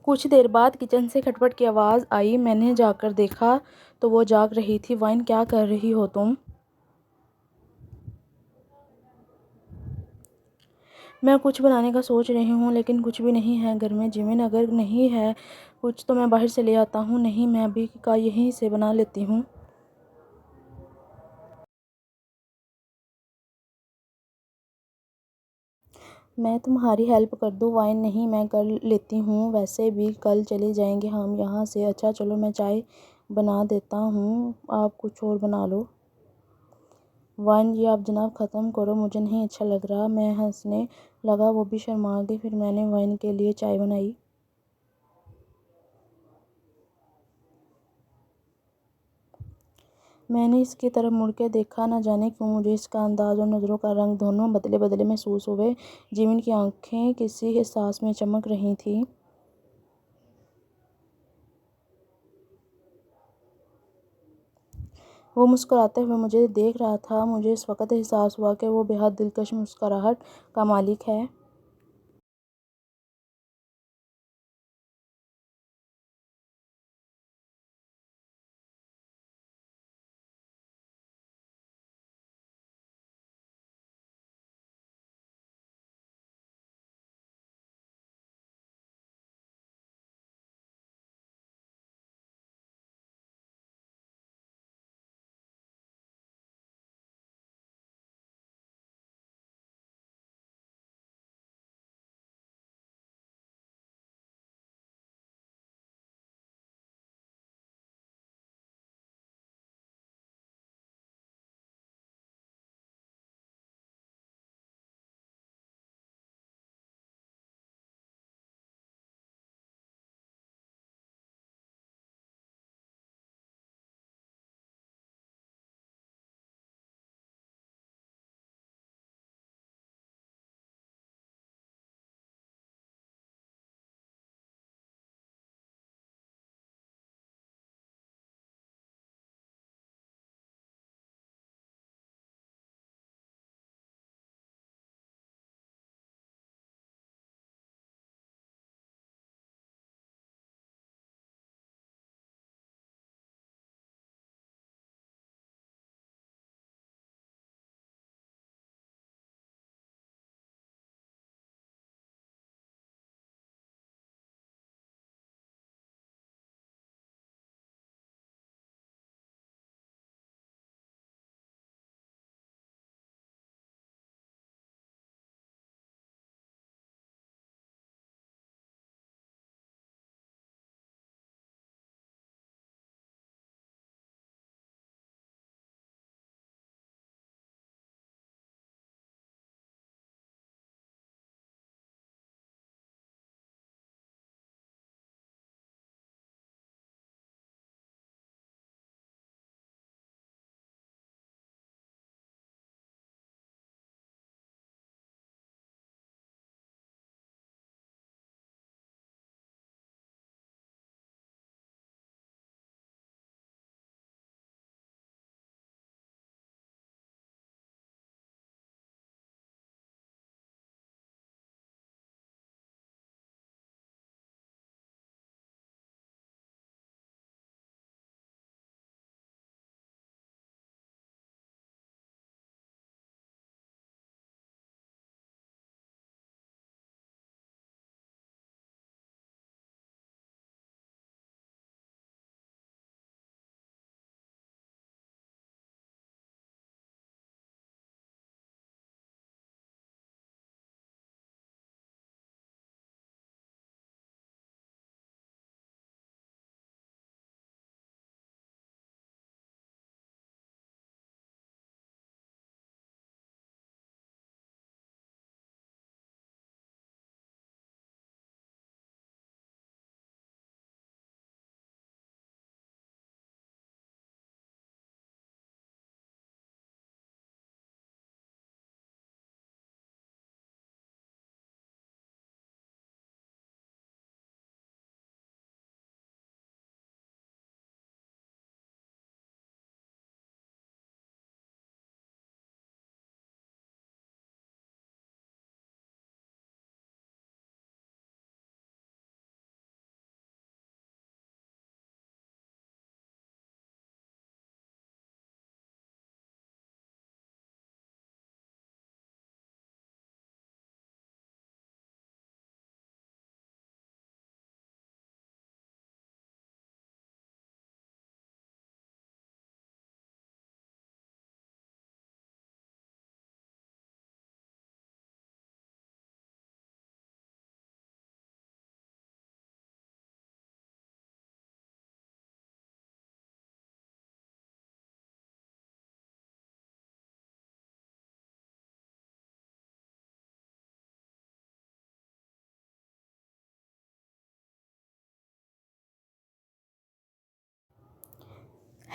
कुछ देर बाद किचन से खटपट की आवाज़ आई। मैंने जाकर देखा तो वो जाग रही थी। वाइन, क्या कर रही हो तुम? मैं कुछ बनाने का सोच रही हूँ, लेकिन कुछ भी नहीं है घर में। जिमिन, अगर नहीं है कुछ तो मैं बाहर से ले आता हूँ। नहीं, मैं अभी का यहीं से बना लेती हूँ। मैं तुम्हारी हेल्प कर दूँ? वाइन, नहीं, मैं कर लेती हूँ। वैसे भी कल चले जाएंगे हम यहाँ से। अच्छा चलो, मैं चाय बना देता हूँ, आप कुछ और बना लो। वाइन, ये आप जनाब ख़त्म करो, मुझे नहीं अच्छा लग रहा। मैं हंसने लगा, वो भी शर्मा गई। फिर मैंने वाइन के लिए चाय बनाई। मैंने इसकी तरफ मुड़ के देखा। न जाने क्यों मुझे इसका अंदाज़ और नज़रों का रंग दोनों बदले बदले महसूस हुए। जिमिन की आंखें किसी एहसास में चमक रही थीं। वो मुस्कुराते हुए मुझे देख रहा था। मुझे इस वक्त एहसास हुआ कि वो बेहद दिलकश मुस्कुराहट का मालिक है।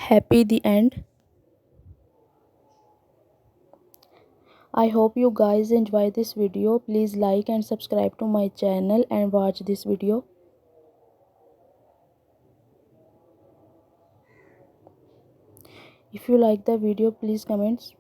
happy the end. I hope you guys enjoy this video. Please like and subscribe to my channel and watch this video. If you like the video, please comment.